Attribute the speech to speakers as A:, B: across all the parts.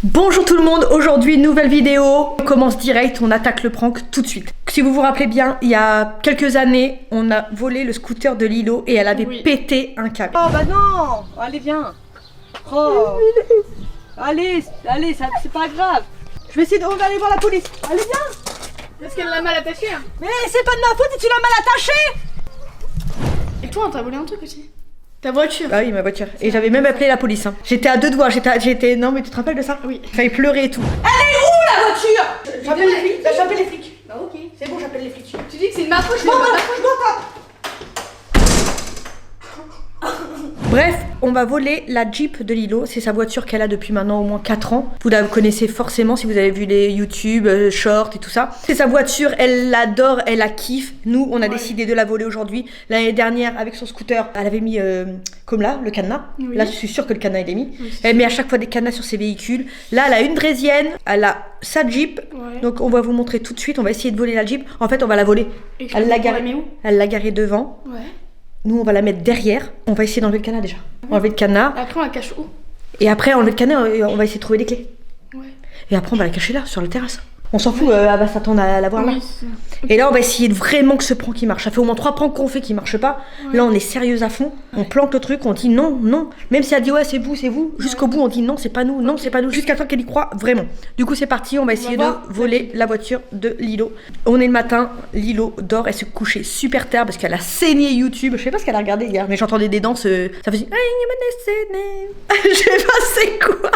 A: Bonjour tout le monde, aujourd'hui nouvelle vidéo, on commence direct, on attaque le prank tout de suite. Si vous vous rappelez bien, il y a quelques années, on a volé le scooter de Lilo et elle avait pété un câble.
B: Oh bah non, allez viens. Oh. Allez, c'est pas grave. Je vais essayer de... On va aller voir la police. Allez viens.
C: Parce qu'elle l'a mal attachée hein.
B: Mais c'est pas de ma faute si tu l'as mal attachée.
C: Et toi on t'a volé un truc aussi. Ta voiture.
A: Ah oui, ma voiture. Et j'avais même appelé la police. Hein. J'étais à deux doigts, j'étais... Non mais tu te rappelles de ça?
C: Oui.
A: Fallait pleurer et tout.
B: Elle est où la voiture?
A: J'appelle les flics. J'appelle les flics.
C: Bah ok.
A: C'est bon, j'appelle les flics.
C: Tu dis que c'est de ma faute, je
B: Bon,
C: vais
B: voilà,
C: pas
B: je m'entends.
A: Bref, on va voler la Jeep de Lilo. C'est sa voiture qu'elle a depuis maintenant au moins 4 ans. Vous la connaissez forcément si vous avez vu les YouTube, shorts et tout ça. C'est sa voiture, elle l'adore, elle la kiffe. Nous, on a décidé de la voler aujourd'hui. L'année dernière, avec son scooter, elle avait mis comme là, le cadenas.
C: Oui.
A: Là, je suis sûre que le cadenas il est mis.
C: Oui,
A: Elle met à chaque fois des cadenas sur ses véhicules. Là, elle a une draisienne, elle a sa Jeep.
C: Ouais.
A: Donc, on va vous montrer tout de suite. On va essayer de voler la Jeep. En fait, on va la voler.
C: Et
A: Elle l'a
C: garée
A: garée.
C: où?
A: Elle l'a garée devant.
C: Ouais.
A: Nous, on va la mettre derrière. On va essayer d'enlever le cadenas déjà. Enlever le cadenas.
C: Et après on la cache où?
A: Et après, enlever le cadenas, on va essayer de trouver les clés.
C: Ouais.
A: Et après, on va la cacher là, sur la terrasse. On s'en fout, elle va s'attendre à la voir là.
C: Oui,
A: Et là, on va essayer de vraiment que ce prank qui marche. Ça fait au moins 3 pranks qu'on fait qui marchent pas.
C: Ouais.
A: Là, on est sérieuse à fond. On planque le truc, on dit non, non. Même si elle dit ouais, c'est vous. Jusqu'au bout, on dit non, c'est pas nous, non, c'est pas nous. Jusqu'à temps qu'elle y croit vraiment. Du coup, c'est parti. On va essayer de
C: voir.
A: voler la voiture de Lilo. On est le matin. Lilo dort. Elle se couchait super tard parce qu'elle a saigné YouTube. Je sais pas ce qu'elle a regardé hier, mais j'entendais des danses. Ça faisait. Je sais pas c'est quoi.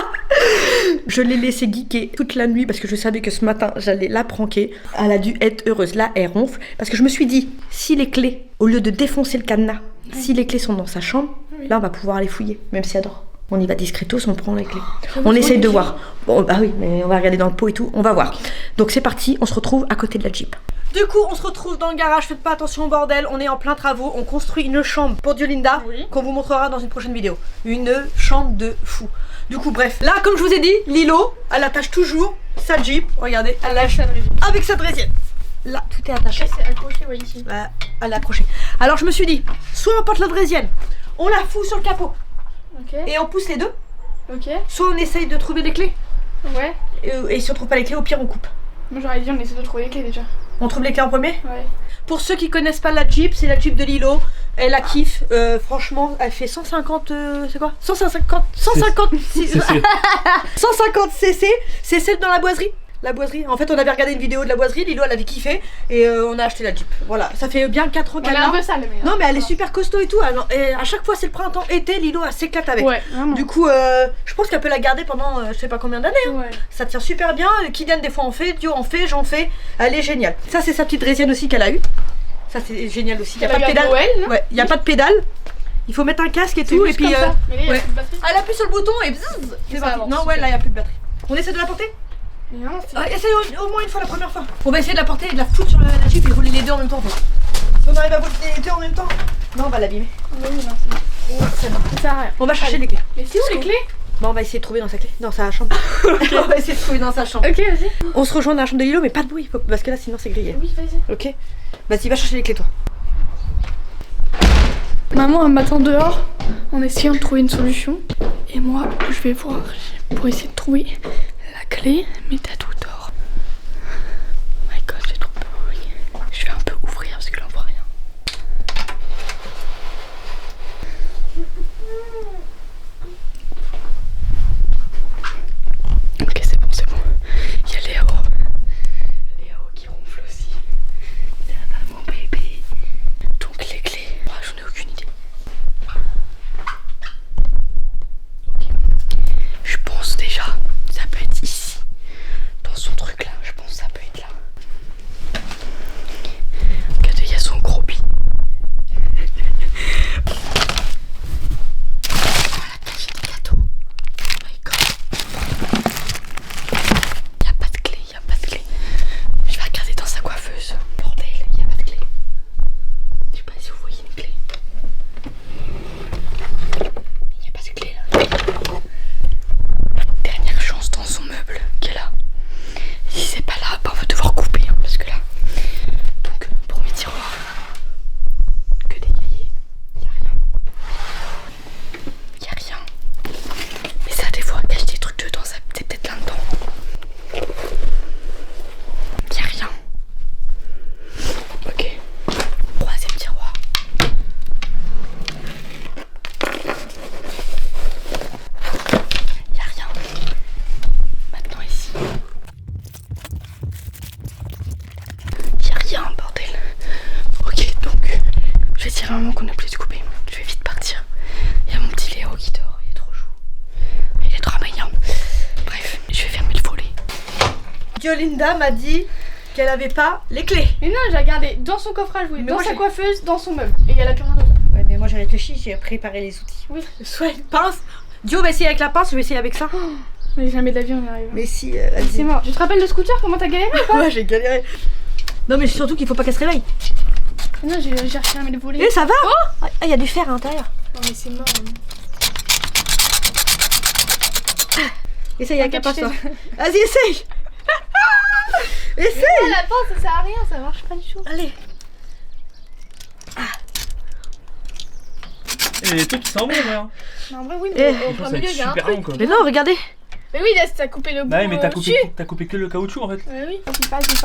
A: Je l'ai laissé geeker toute la nuit parce que je savais que ce matin j'allais la pranker. Elle a dû être heureuse. Là, elle ronfle parce que je me suis dit, si les clés, au lieu de défoncer le cadenas, si les clés sont dans sa chambre, là on va pouvoir les fouiller, même si elle dort. On y va discretos, on prend les clés. On essaye de voir. Bon, bah oui, mais on va regarder dans le pot et tout, on va voir. Donc c'est parti, on se retrouve à côté de la Jeep. Du coup, on se retrouve dans le garage, faites pas attention au bordel, on est en plein travaux, on construit une chambre pour Diolinda, qu'on vous montrera dans une prochaine vidéo. Une chambre de fou. Du coup, bref, là, comme je vous ai dit, Lilo, elle attache toujours sa Jeep, regardez, elle lâche avec sa draisienne. Là, tout est attaché.
C: C'est accroché, ouais, ici.
A: Là, elle est accrochée. Alors, je me suis dit, soit on porte la draisienne, on la fout sur le capot,
C: Ok.
A: et on pousse les deux,
C: Ok.
A: soit on essaye de trouver les clés,
C: Ouais.
A: et si on trouve pas les clés, au pire, on coupe.
C: Moi j'aurais dit on essaie de trouver les clés déjà.
A: On trouve les clés en premier?
C: Ouais.
A: Pour ceux qui connaissent pas la Jeep, c'est la Jeep de Lilo. Elle la kiffe. Franchement, elle fait 150. C'est quoi 150 cc. C'est celle dans la boiserie. La boiserie. En fait, on avait regardé une vidéo de la boiserie. Lilo, elle avait kiffé. Et on a acheté la Jeep. Voilà. Ça fait bien 4 ans
C: Elle
A: qu'elle
C: est un
A: l'a.
C: peu sale mais.
A: Non, mais elle est super costaud et tout. Et à chaque fois, c'est le printemps, été. Lilo, elle s'éclate avec.
C: Ouais, vraiment.
A: Du coup, je pense qu'elle peut la garder pendant je sais pas combien d'années. Hein.
C: Ouais.
A: Ça tient super bien. Kylian, des fois, en fait. Dio en fait. J'en fais. Elle est géniale. Ça, c'est sa petite draisienne aussi qu'elle a eue. Ça, c'est génial aussi. Il n'y a pas de pédale. Ouais, il n'y a pas de pédale. Il faut mettre un casque et tout. Et puis.
C: Mais là, il y a
A: ouais.
C: plus de batterie.
A: Elle appuie sur le bouton et bzzz, c'est
C: ça
A: parti.
C: avance,
A: Non,
C: super.
A: ouais, là, il n'y a plus de batterie. On essaie de la porter?
C: Mais non, c'est.
A: Essaye au moins une fois la première fois. On va essayer de la porter et de la foutre sur la Jeep et rouler les deux en même temps. En fait. Si on arrive à voler les deux en même temps. Non, on va l'abîmer.
C: Oui, non, c'est bon.
A: C'est bon.
C: Ça sert à rien.
A: On va chercher les clés.
C: Mais c'est où les clés?
A: Bon, on va essayer de trouver dans sa clé. Dans sa chambre. On va essayer de trouver dans sa chambre.
C: Ok, vas-y.
A: On se rejoint dans la chambre de Lilo, mais pas de bruit. Parce que là, sinon, c'est grillé.
C: Oui, vas-y.
A: Ok? Vas-y, va chercher les clés, toi.
C: Maman elle m'attend dehors en essayant de trouver une solution. Et moi, je vais voir pour essayer de trouver la clé, mais t'as tout dehors. Oh my god, j'ai trop peur. Je vais un peu ouvrir parce que là on voit rien. Ok, c'est bon, c'est bon. Il y a Léo. Léo qui ronfle aussi. Ça va mon bébé. Donc les clés, moi j'en ai aucune idée. Ok. Je pense déjà, ça peut être ici, dans
A: Linda m'a dit qu'elle avait pas les clés.
C: Mais non, j'ai regardé dans son coffrage, oui,
A: Mais
C: dans
A: moi,
C: sa
A: j'ai-
C: coiffeuse, dans son meuble. Et elle a plus rien d'autre.
A: Ouais, mais moi j'ai réfléchi, j'ai préparé les outils.
C: Oui.
A: Soit une pince. Dio va essayer avec la pince, je vais essayer avec ça.
C: Mais jamais de la vie on y arrive.
A: Mais si,
C: C'est mort. Tu te rappelles le scooter, comment t'as galéré?
A: Ouais, j'ai galéré. Non, mais surtout qu'il faut pas qu'elle se réveille.
C: Non, j'ai cherché à me les voler.
A: Eh, ça va? Ah, il y a du fer à l'intérieur.
C: Non, mais c'est mort.
A: Essaye avec la pince,
C: T'inquiète,
A: toi. Vas-y, essaye. Essaye.
C: Ah, la pince, ça sert à rien, ça marche pas du tout.
A: Allez.
D: Et les trucs qui sont bons, hein.
C: Mais en vrai, oui,
A: Eh,
C: mais au
D: Ça
C: plein
D: va
C: milieu,
D: être
C: il y a un
D: super
C: truc.
D: long, quoi.
A: Mais non, regardez.
C: Mais oui, là, t'as coupé le bout.
D: Bah oui, mais t'as
C: dessus.
D: coupé que le caoutchouc en fait.
C: Ouais, oui. Vas-y.
D: Tu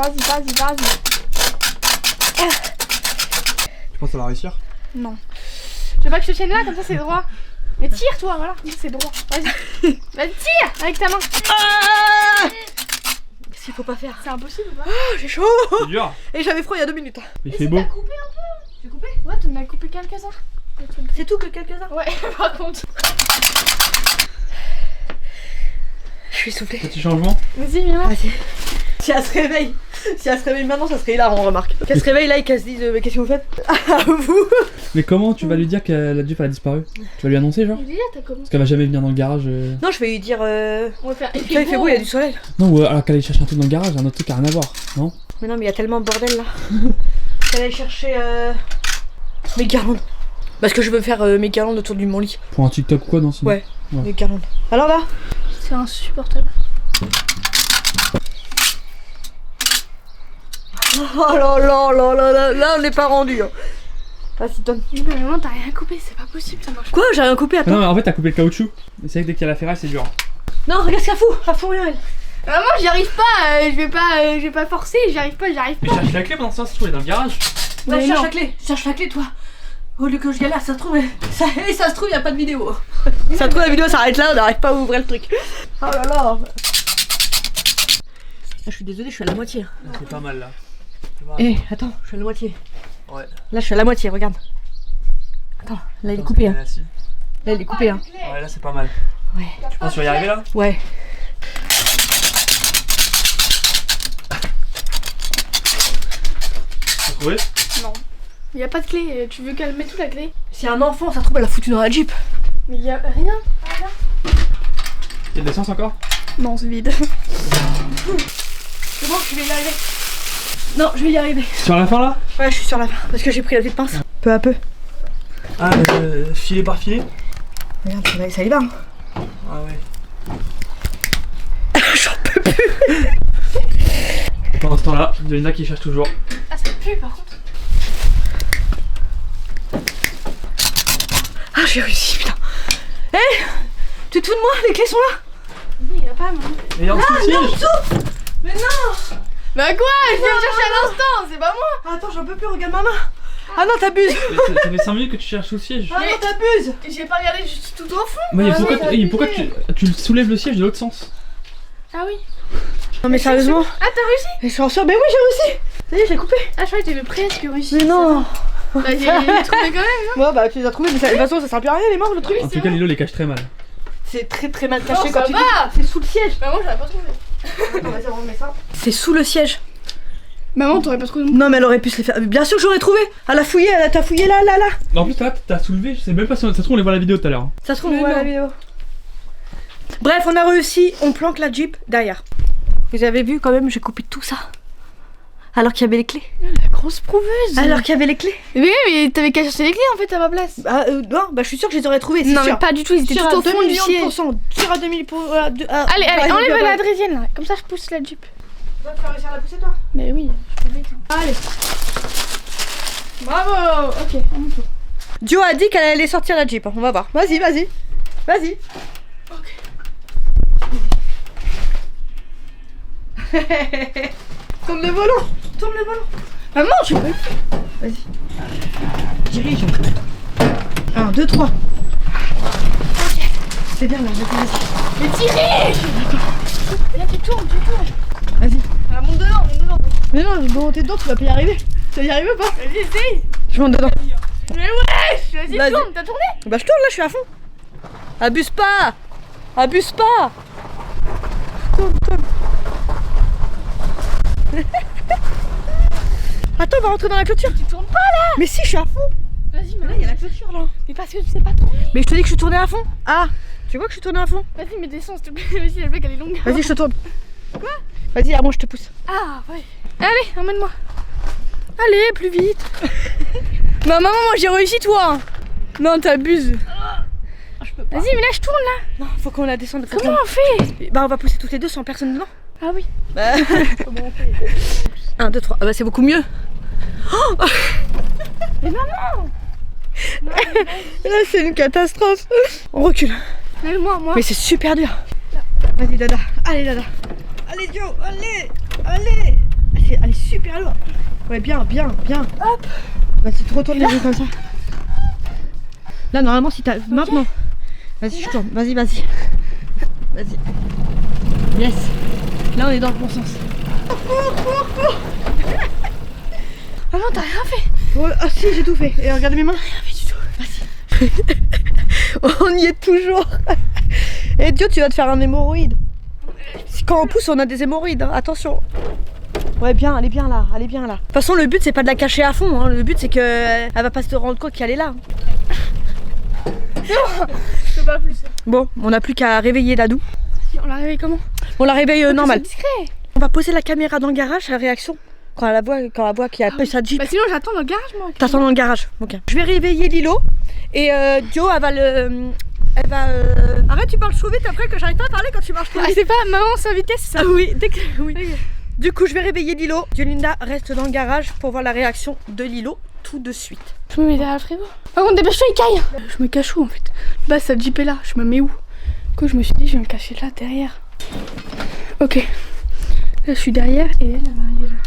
D: penses que ça va réussir?
C: Non. Je veux pas que je te tienne là, comme ça c'est droit. Mais tire toi, voilà, c'est droit. Vas-y. Vas-y, tire avec ta main.
A: Ah, qu'est-ce qu'il faut pas faire?
C: C'est impossible ou pas?
A: Oh, j'ai chaud.
D: C'est dur.
A: Et j'avais froid il y a 2 minutes.
D: Mais il fait beau.
C: T'as coupé un peu.
A: J'ai coupé?
C: Ouais, t'en as coupé quelques-uns. Des trucs.
A: C'est tout que quelques-uns.
C: Ouais, par contre.
A: Je suis soufflée.
D: Petit changement.
C: Vas-y, viens là.
A: Vas-y. Si elle se réveille, maintenant, ça serait hilarant, on remarque. Qu'elle se réveille là et qu'elle se dise mais qu'est-ce que vous faites? À vous.
D: Mais comment tu vas lui dire que la Jeep elle a disparu? Tu vas lui annoncer genre?
C: Mais déjà, t'as commencé.
D: Parce qu'elle va jamais venir dans le garage.
A: Non, je vais lui dire
C: On va faire.
A: il fait beau, il y a du soleil.
D: Non, ou alors qu'elle aille chercher un truc dans le garage, un autre truc qui a rien à voir, non?
A: Mais non, mais il y a tellement de bordel là. J'allais chercher mes guirlandes. Parce que je veux faire mes guirlandes autour de mon lit.
D: Pour un TikTok ou quoi, non? Sinon.
A: Ouais,
D: Ouais.
A: mes guirlandes. Alors là?
C: C'est insupportable.
A: Oh là là là là là, là on n'est pas rendu. Hein. Vas-y, donne.
C: Mais maman, t'as rien coupé, c'est pas possible, ça marche pas.
A: Quoi? J'ai rien coupé,
D: Ah
A: attends.
D: non, mais en fait, t'as coupé le caoutchouc. Mais c'est vrai que dès qu'il y a la ferraille, c'est dur.
A: Non, regarde ce qu'elle fout. Elle fout rien, elle.
C: Maman, j'y arrive pas, je vais pas forcer, j'y arrive pas.
D: Mais cherche la clé pendant ça, se trouve, elle est dans le garage.
A: Ouais,
C: Mais
A: cherche
C: non.
A: la clé. Cherche la clé, toi. Au lieu que je galère, ça se trouve, ça se trouve, y a pas de vidéo. Ça se trouve, la vidéo s'arrête là, on n'arrive pas à ouvrir le truc. Oh là là. Ah, je suis désolée, je suis à la moitié.
D: C'est pas mal là.
A: Eh, attends, je suis à la moitié.
D: Ouais.
A: Là, je suis à la moitié, regarde. Attends, là, il est coupé. Hein. Là, il est coupé. Hein.
D: Ouais, là, c'est pas mal.
A: Ouais.
D: Tu penses que tu vas y arriver là?
A: Ouais.
D: T'as trouvé?
C: Non. Y a pas de clé, tu veux qu'elle mette où la clé?
A: C'est un enfant, ça se trouve, elle l'a foutu dans la Jeep.
C: Mais y a rien.
D: Il y a de l'essence encore?
C: Non, c'est vide.
A: C'est bon, je vais y arriver. Non, je vais y arriver.
D: Sur la fin là?
A: Ouais, je suis sur la fin, parce que j'ai pris la petite pince. Peu à peu.
D: Ah, filet par filet?
A: Regarde, ça y va. Hein.
D: Ah ouais.
A: J'en peux plus.
D: Pendant ce temps-là, Linda qui cherche toujours.
C: Ah, ça pue par contre.
A: Ah, j'ai réussi, putain. Eh, tu te fous de moi? Les clés sont là.
C: Non, y a pas, maman.
D: Et en dessous le siège!
A: Mais non.
C: Bah quoi? Je viens de chercher à l'instant, c'est pas moi.
A: Attends, j'en peux plus, regarde ma main. Ah non, t'abuses.
D: Ça fait 5 minutes que tu cherches sous le siège.
A: Ah non, t'abuses.
C: J'ai pas regardé juste tout au fond.
D: Mais
A: Ah
D: pourquoi,
A: oui,
D: pourquoi tu soulèves le siège de l'autre sens?
C: Ah oui.
A: Non, mais sérieusement.
C: Ah, t'as réussi?
A: Je suis en sûre, mais oui, j'ai réussi. Ça y est, j'ai coupé.
C: Ah, je croyais que t'avais presque réussi.
A: Mais non.
C: Bah, j'ai trouvé quand même.
A: Moi, bah, tu les as trouvés, mais de toute façon, ça sert plus à rien, les morts, le truc.
D: En tout cas, Lilo les cache très mal.
A: C'est très très mal
C: Non,
A: caché
C: ça
A: quand tu
C: va.
A: dis. C'est sous le siège.
C: Maman, j'aurais pas trouvé.
A: C'est sous le siège.
C: Maman, t'aurais pas trouvé.
A: Non, mais elle aurait pu se les faire. Bien sûr que j'aurais trouvé. Elle a fouillé, elle t'a fouillé là.
D: En plus, là, t'as soulevé, je sais même pas si ça se trouve, on les voit la vidéo tout à l'heure.
A: Ça se trouve,
C: Mais
A: on voit
C: non.
A: la vidéo. Bref, on a réussi, on planque la Jeep derrière. Vous avez vu quand même, j'ai coupé tout ça. Alors qu'il y avait les clés.
C: La grosse prouveuse.
A: Alors qu'il y avait les clés.
C: Mais oui, mais t'avais qu'à chercher les clés en fait à ma place.
A: Bah, non, bah je suis sûre que je les aurais trouvées.
C: Non,
A: sûr.
C: mais pas du tout, ils étaient
A: Sûr
C: tout
A: à
C: au fond
A: 2
C: du
A: millions de
C: siège.
A: pourcents. Sûr à 2000 pour.
C: Allez, enlève la adrésienne là, comme ça je pousse la Jeep.
A: Tu vas réussir à la pousser toi?
C: Mais oui, je peux vite. Allez. Bravo. Ok, à mon tour.
A: Dio a dit qu'elle allait sortir la Jeep. On va voir. Vas-y. Vas-y.
C: Ok.
A: Tourne le volant.
C: Maman, tu peux.
A: Vas-y. Dirige. 1, 2, 3. C'est bien là, vas-y.
C: Mais tirez. Viens, tu tournes.
A: Vas-y.
C: Ah, monte dedans.
A: Mais non, bon, t'es dedans, tu vas pas y arriver. Tu vas y arriver ou pas?
C: Vas-y, essaye.
A: Je monte dedans.
C: Mais wesh, vas-y,
A: Vas-y.
C: tourne, t'as tourné?
A: Bah je tourne là, je suis à fond. Abuse pas. Tourne. attends, on va rentrer dans la clôture.
C: Tu tournes pas là.
A: Mais si, je suis à fond.
C: Vas-y, mais
A: Là, il y a la clôture là.
C: mais parce que tu sais pas tourner.
A: Mais je te dis que je suis tournée à fond. Ah, tu vois que je suis tournée à fond.
C: Vas-y, mais descends s'il te plaît. Vas-y, la blague elle est longue.
A: Vas-y, je te tourne. Quoi? Vas-y, à moi, je te pousse.
C: Ah, ouais. Allez, emmène-moi. Allez, plus vite. Bah, maman, moi j'ai réussi, toi. Non, t'abuses.
A: Je peux pas.
C: Vas-y, mais là je tourne là.
A: Non, faut qu'on la descende.
C: Comment on fait?
A: Bah, on va pousser toutes les deux sans personne dedans.
C: Ah oui.
A: Bah. 1, 2, 3. Ah bah, c'est beaucoup mieux. Oh
C: Mais maman.
A: là, c'est une catastrophe. On recule.
C: Allez, moi.
A: Mais c'est super dur. Vas-y, Dada. Allez, Dada. Allez, Dio. Allez. Elle est super lourde. Ouais, bien. Hop. Vas-y, tu retournes les yeux comme ça. Là, normalement, si t'as... Maintenant. Vas-y, je tourne. Vas-y. Yes. Là, on est dans le bon sens. Cours.
C: Maman, t'as rien fait.
A: Oh, ah si, j'ai tout fait. Et regardez mes mains.
C: Rien fait du tout.
A: Vas-y. On y est toujours. Et Dio, tu vas te faire un hémorroïde. Quand on pousse, on a des hémorroïdes. Hein. Attention. Ouais, bien, elle est bien là. De toute façon, le but, c'est pas de la cacher à fond. Hein. Le but, c'est qu'elle va pas se rendre compte qu'elle est là.
C: Je peux pas plus.
A: Bon, on n'a plus qu'à réveiller Dadou.
C: On l'a réveillé comment?
A: On la réveille normal.
C: C'est discret.
A: On va poser la caméra dans le garage, la réaction. Quand elle voit qu'il y a sa Jeep.
C: Bah sinon j'attends dans le garage moi.
A: T'attends dans le garage. Ok. Je vais réveiller Lilo. Et Dio, elle va. Arrête, tu parles trop vite après que j'arrive pas à parler quand tu marches trop
C: Ah,
A: vite.
C: c'est pas maman sans vitesse ça?
A: Ah oui, oui.
C: Ok.
A: Du coup, je vais réveiller Lilo. Diolinda reste dans le garage pour voir la réaction de Lilo tout de suite.
C: Je me mets derrière le frigo. Par contre, dépêche-toi, il caille. Je me cache où en fait? Bah, sa Jeep est là, je me mets où? Du coup, je me suis dit, je vais me cacher là derrière. Ok. Là, je suis derrière et elle va arriver là.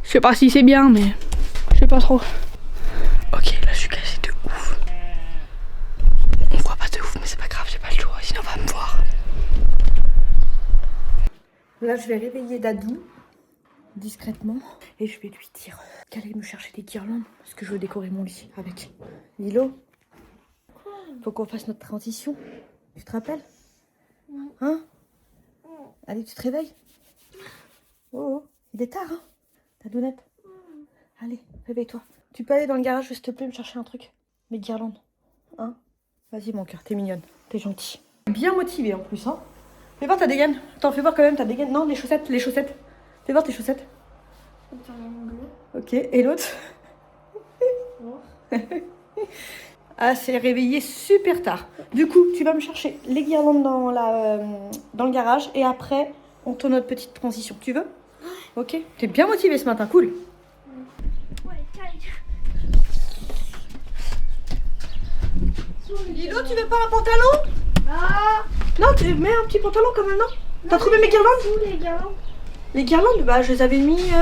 C: Je sais pas si c'est bien, mais je sais pas trop. Ok, là, je suis cachée de ouf. On voit pas de ouf, mais c'est pas grave, j'ai pas le choix, sinon on va me voir.
A: Là, je vais réveiller Dadou discrètement et je vais lui dire qu'elle aille me chercher des guirlandes parce que je veux décorer mon lit avec. Lilo, faut qu'on fasse notre transition. Tu te rappelles? Hein? Allez, tu te réveilles? Oh, il est tard, hein? Dadounette? Allez, réveille-toi. Tu peux aller dans le garage, s'il te plaît, me chercher un truc? Mes guirlandes. Hein? Vas-y, mon cœur, t'es mignonne, t'es gentille. Bien motivée en plus, hein? Fais voir ta dégaine. Attends, fais voir quand même ta dégaine. Non, les chaussettes. Fais voir tes chaussettes. Ok, et l'autre? Ah, c'est réveillé super tard. Du coup, tu vas me chercher les guirlandes dans le garage et après, on tourne notre petite transition. Tu veux? Ok. T'es bien motivée ce matin, cool. Lilo, tu veux pas un pantalon? Non, tu mets un petit pantalon quand même, non? T'as trouvé mes guirlandes?
C: Où les guirlandes?
A: Les guirlandes, bah je les avais mis.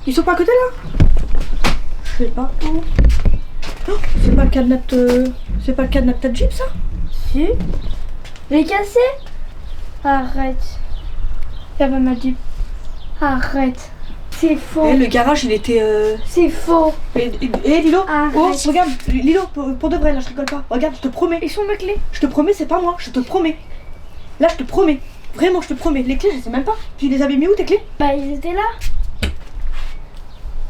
A: Ils sont pas à côté là? Je sais pas. Oh, c'est pas le cadenas c'est pas le cadenas de ta Jeep ça?
C: Si. Les cassé? Arrête. Y'a pas ma Jeep. Arrête. C'est faux.
A: Le garage il était.
C: C'est faux.
A: Et Lilo?
C: Arrête.
A: Oh, regarde, Lilo, pour de vrai là, je rigole pas. Regarde, je te promets.
C: Ils sont mes clés.
A: Je te promets, c'est pas moi, je te promets. Là, je te promets. Vraiment, je te promets. Les clés, je sais même pas. Tu les avais mis où tes clés?
C: Bah, ils étaient là.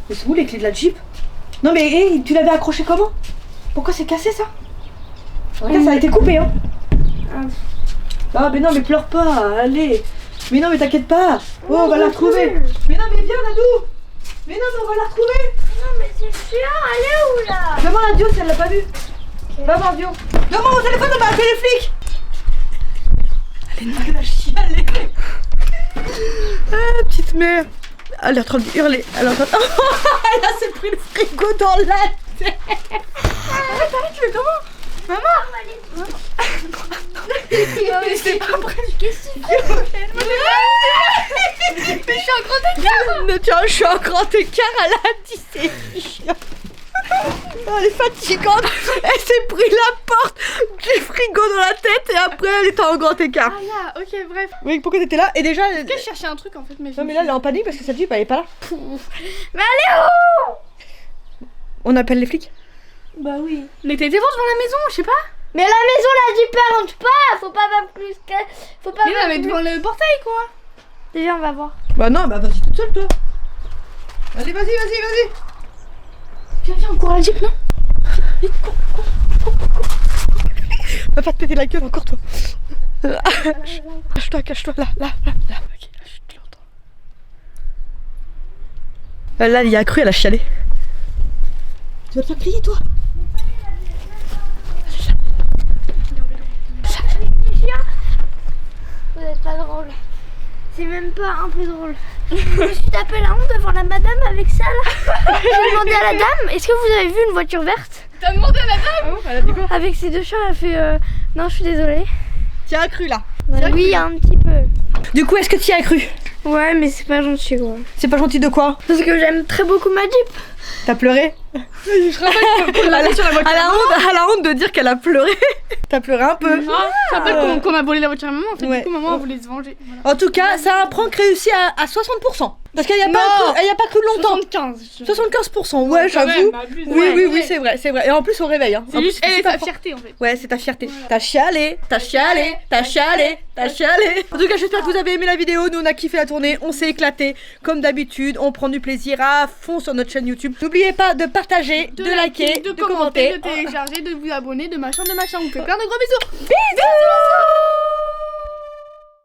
A: Mais c'est où les clés de la Jeep? Non mais hey, tu l'avais accroché comment? Pourquoi c'est cassé ça? Regarde, ça a été coupé hein. Ah mais non mais pleure pas, allez. Mais non mais t'inquiète pas. Oh, on va la retrouver. Mais non mais viens Dadou. Mais non mais on va la retrouver.
C: Non, mais c'est chiant. Elle est où là?
A: Va voir la Dio si elle l'a pas vue. Va voir Dio. Demande mon téléphone, on va appeler les flics. Elle a chialé. Ah petite mère. Elle est en train de hurler. Elle est en train de... Elle s'est pris le frigo dans la tête.
C: Arrête, tu fais comment? Maman.
A: Mais c'est pas vrai.
C: Qu'est-ce que tu fais? Mais je suis en grand écart.
A: Tiens, je suis en grand écart, elle a dit c'est chiant. Elle est fatigante. Elle s'est pris la porte du frigo dans la tête et après elle était en grand écart.
C: Ah là, ok, bref.
A: Oui, pourquoi t'étais là? Et déjà...
C: Est-ce que je cherchais un truc en fait, mais...
A: Non mais là elle est en panique parce que sa Jeep elle est pas là.
C: Mais elle est où?
A: On appelle les flics?
C: Bah oui. Mais t'étais voir devant la maison, je sais pas.
E: Mais la maison, la Jeep, elle rentre pas. Faut pas même plus que... Faut pas
C: Mais non, mais devant le portail quoi.
E: Déjà, on va voir.
A: Bah non, bah vas-y toute seule toi. Allez, vas-y.
C: Viens, on court à la Jeep, non?
A: Vite, cours. Va pas te péter la gueule encore toi. Cache-toi, là. Ok, là, je l'entends. Là, il y a cru, elle a chialé. Tu vas te faire crier toi?
E: Vous êtes pas drôle. C'est même pas un peu drôle. Je me suis tapé la honte devant la madame avec ça là. J'ai demandé à la dame, est-ce que vous avez vu une voiture verte?
C: T'as demandé à la dame?
A: Elle a dit quoi?
E: Avec ses 2 chats, elle a fait non, je suis désolée.
A: Tu as cru là.
E: Oui, un petit peu.
A: Du coup, est-ce que tu y as cru?
E: Ouais, mais c'est pas gentil quoi.
A: C'est pas gentil de quoi?
E: Parce que j'aime très beaucoup ma Jeep.
A: T'as pleuré? Elle a honte de dire qu'elle a pleuré. T'as pleuré un peu.
C: Ah, je rappelle qu'on a volé la voiture à maman. En fait,
A: Ouais.
C: du coup, maman voulait se venger. Voilà.
A: En tout cas, c'est un prank réussi à 60%. Parce qu'elle y a pas cru longtemps. 75%, ouais, j'avoue. Oui, c'est vrai. Et en plus, au réveil. Hein.
C: C'est
A: En
C: juste
A: plus,
C: elle et
A: pas
C: sa
A: fort.
C: fierté en fait.
A: Ouais, c'est ta fierté. T'as chialé. En tout cas, j'espère que vous avez aimé la vidéo. Nous, on a kiffé la tournée. On s'est éclaté. Comme d'habitude, on prend du plaisir à fond sur notre chaîne YouTube. N'oubliez pas de partager, de liker, de commenter.
C: de télécharger, de vous abonner, de machin. On vous fait plein de gros bisous.
A: Bisous.